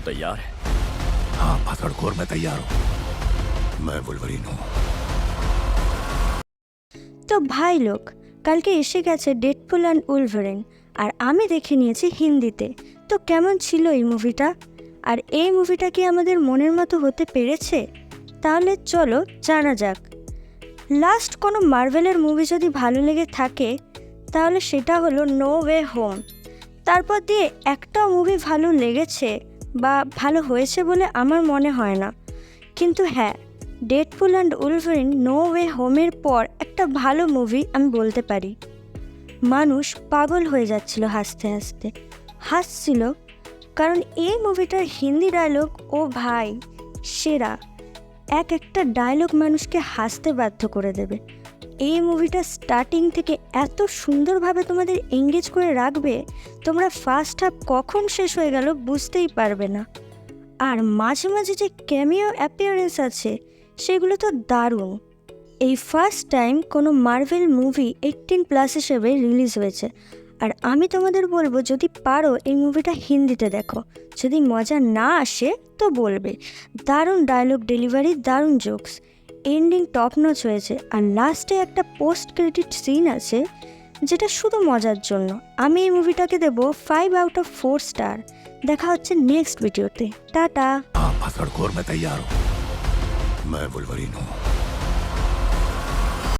तैयार है? हाँ भासड़खोर, मैं तैयार हूँ। मैं वुल्वरीन हूँ। তো ভাই লোক, কালকে এসে গেছে ডেডপুল অ্যান্ড উলভারিন, আর আমি দেখে নিয়েছি হিন্দিতে। তো কেমন ছিল এই মুভিটা? আর এই মুভিটা কি আমাদের মনের মতো হতে পেরেছে? তাহলে চলো জানা যাক। লাস্ট কোনো মার্ভেলের মুভি যদি ভালো লেগে থাকে তাহলে সেটা হলো নো ওয়ে হোম। তারপর দিয়ে একটাও মুভি ভালো লেগেছে বা ভালো হয়েছে বলে আমার মনে হয় না। কিন্তু হ্যাঁ, Deadpool and Wolverine no way হোমের পর একটা ভালো মুভি আমি বলতে পারি। মানুষ পাগল হয়ে যাচ্ছিল হাসতে হাসতে, হাসছিল কারণ এই মুভিটার হিন্দি ডায়লগ ও ভাই সেরা। একটা ডায়লগ মানুষকে হাসতে বাধ্য করে দেবে। এই মুভিটা স্টার্টিং থেকে এত সুন্দরভাবে তোমাদের এঙ্গেজ করে রাখবে, তোমরা ফার্স্ট হাফ কখন শেষ হয়ে গেল বুঝতেই পারবে না। আর মাঝে মাঝে যে ক্যামিও অ্যাপিয়ারেন্স আছে সেগুলো তো দারুণ। এই ফার্স্ট টাইম কোনো মার্ভেল মুভি 18+ হিসেবে রিলিজ হয়েছে। আর আমি তোমাদের বলবো, যদি পারো এই মুভিটা হিন্দিতে দেখো। যদি মজা না আসে তো বলবে। দারুণ ডায়লগ ডেলিভারি, দারুণ জোকস, এন্ডিং টপ নচ হয়েছে। আর লাস্টে একটা পোস্ট ক্রেডিট সিন আছে যেটা শুধু মজার জন্য। আমি এই মুভিটাকে দেবো 5/4 স্টার। দেখা হচ্ছে নেক্সট ভিডিওতে। টাটা। हाँ भासड़खोर, मैं तैयार हूँ। मैं वुल्वरीन हूँ।